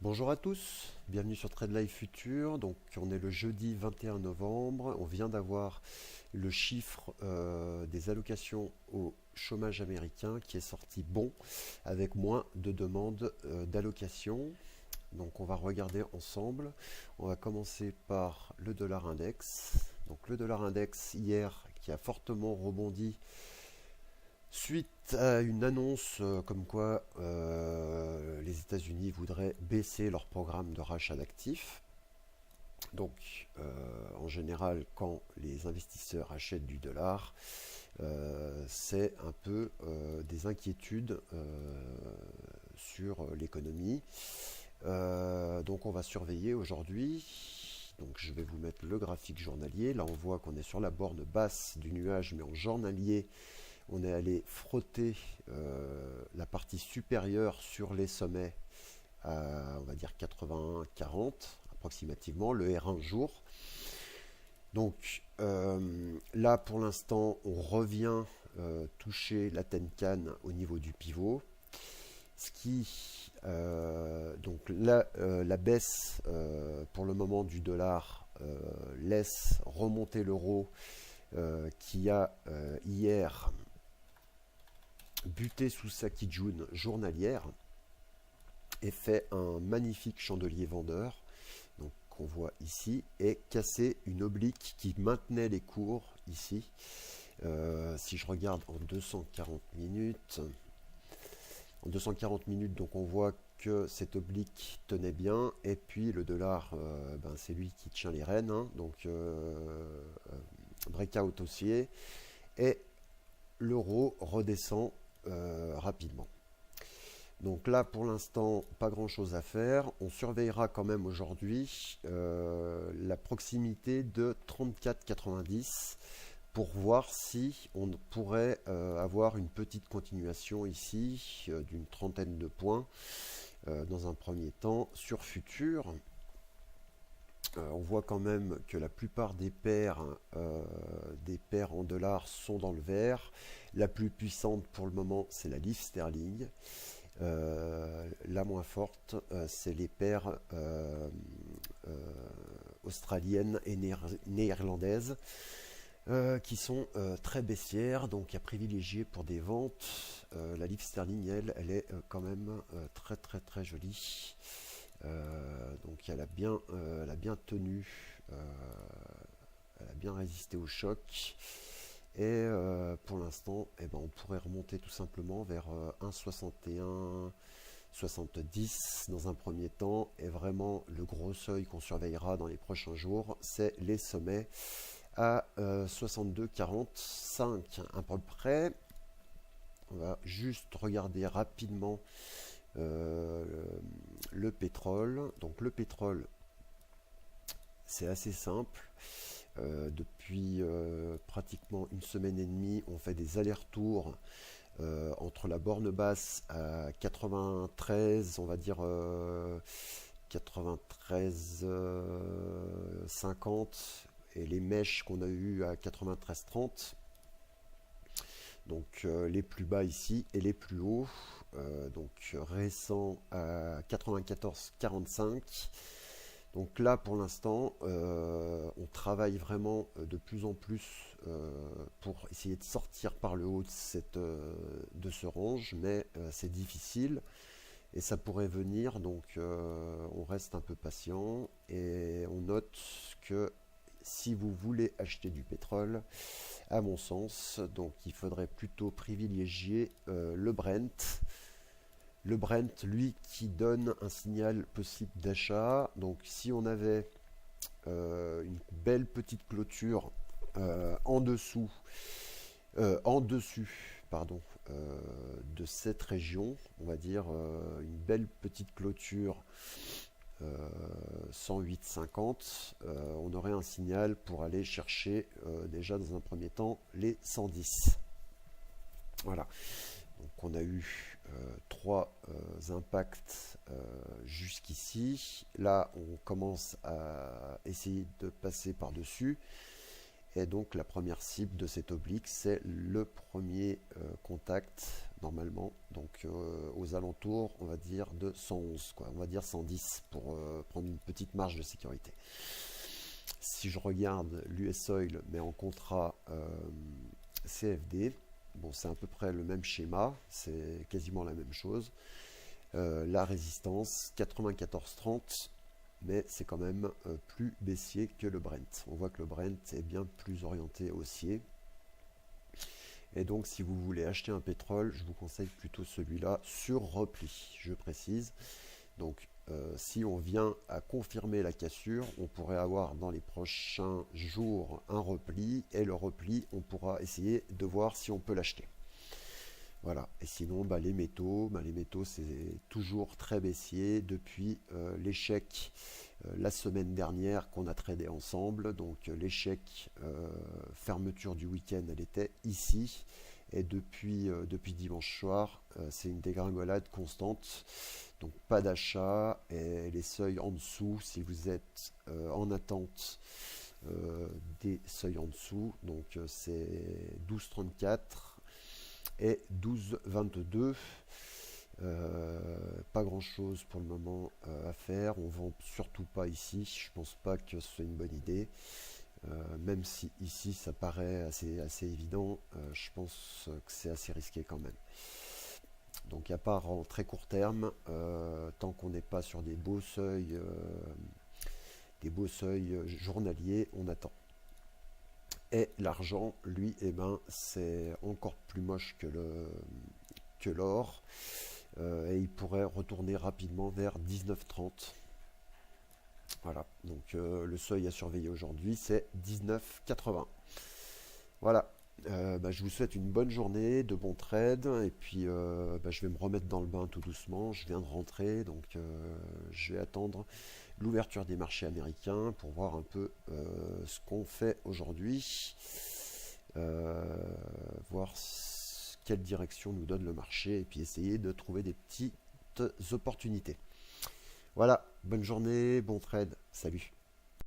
Bonjour à tous, bienvenue sur Trade Life Future. Donc on est le jeudi 21 novembre, on vient d'avoir le chiffre des allocations au chômage américain qui est sorti bon, avec moins de demandes d'allocations. Donc on va regarder ensemble. On va commencer par le dollar index. Donc le dollar index hier qui a fortement rebondi suite à une annonce comme quoi les États-Unis voudraient baisser leur programme de rachat d'actifs. Donc, en général, quand les investisseurs achètent du dollar, c'est un peu des inquiétudes sur l'économie. Donc, on va surveiller aujourd'hui. Donc, je vais vous mettre le graphique journalier. Là, on voit qu'on est sur la borne basse du nuage, mais en journalier, on est allé frotter la partie supérieure sur les sommets à, on va dire, 80-40 approximativement, le R1 jour. Donc là, pour l'instant, on revient toucher la Tenkan au niveau du pivot. Ce qui, donc là, la baisse pour le moment du dollar laisse remonter l'euro qui a hier buté sous sa Kijun journalière et fait un magnifique chandelier vendeur, donc qu'on voit ici, et cassé une oblique qui maintenait les cours ici. Si je regarde en 240 minutes, donc on voit que cette oblique tenait bien, et puis le dollar, c'est lui qui tient les rênes, hein, donc breakout haussier, et l'euro redescend rapidement. Donc là, pour l'instant, pas grand-chose à faire. On surveillera quand même aujourd'hui la proximité de 34,90 pour voir si on pourrait avoir une petite continuation ici d'une trentaine de points dans un premier temps sur futur. On voit quand même que la plupart des paires en dollars sont dans le vert. La plus puissante pour le moment, c'est la livre sterling. La moins forte, c'est les paires australiennes et néerlandaises qui sont très baissières, donc à privilégier pour des ventes. La livre sterling, elle est quand même très très très jolie. Donc elle a bien tenu, elle a bien résisté au choc. Et pour l'instant, on pourrait remonter tout simplement vers 1,6170 dans un premier temps. Et vraiment, le gros seuil qu'on surveillera dans les prochains jours, c'est les sommets à 62,45 à peu près. On va juste regarder rapidement le pétrole. Donc le pétrole, c'est assez simple. Depuis pratiquement une semaine et demie, on fait des allers-retours entre la borne basse à 93, on va dire 93,50 et les mèches qu'on a eues à 93,30. Donc les plus bas ici et les plus hauts, donc récents à 94,45. Donc là, pour l'instant, on travaille vraiment de plus en plus pour essayer de sortir par le haut de ce range, mais c'est difficile et ça pourrait venir, donc on reste un peu patient et on note que si vous voulez acheter du pétrole, à mon sens, donc il faudrait plutôt privilégier le Brent. Le Brent, lui, qui donne un signal possible d'achat. Donc si on avait une belle petite clôture en dessus, pardon, de cette région, on va dire une belle petite clôture 108,50, on aurait un signal pour aller chercher déjà dans un premier temps les 110. Voilà. Donc on a eu trois impacts jusqu'ici. Là, on commence à essayer de passer par-dessus. Et donc la première cible de cette oblique, c'est le premier contact, normalement, donc aux alentours, on va dire, de 111, quoi. On va dire 110 pour prendre une petite marge de sécurité. Si je regarde l'US Oil, mais en contrat CFD, bon, c'est à peu près le même schéma, c'est quasiment la même chose. La résistance 94,30, mais c'est quand même plus baissier que le Brent. On voit que le Brent est bien plus orienté haussier. Et donc, si vous voulez acheter un pétrole, je vous conseille plutôt celui-là sur repli, je précise. Donc, si on vient à confirmer la cassure, on pourrait avoir dans les prochains jours un repli. Et le repli, on pourra essayer de voir si on peut l'acheter. Voilà. Et sinon, les métaux, c'est toujours très baissier depuis l'échec la semaine dernière qu'on a tradé ensemble. Donc l'échec fermeture du week-end, elle était ici. Et depuis dimanche soir, c'est une dégringolade constante. Donc pas d'achat. Et les seuils en dessous, si vous êtes en attente des seuils en dessous, donc c'est 12,34 et 12,22. Pas grand chose pour le moment à faire. On vend surtout pas ici. Je pense pas que ce soit une bonne idée. Même si ici ça paraît assez évident, je pense que c'est assez risqué quand même. Donc à part en très court terme, tant qu'on n'est pas sur des beaux seuils journaliers, on attend. Et l'argent, lui, c'est encore plus moche que l'or. Et il pourrait retourner rapidement vers 19,30. Voilà, donc le seuil à surveiller aujourd'hui, c'est 19,80. Voilà, je vous souhaite une bonne journée, de bons trades, et puis je vais me remettre dans le bain tout doucement. Je viens de rentrer, donc je vais attendre l'ouverture des marchés américains pour voir un peu ce qu'on fait aujourd'hui, voir quelle direction nous donne le marché, et puis essayer de trouver des petites opportunités. Voilà, bonne journée, bon trade, salut.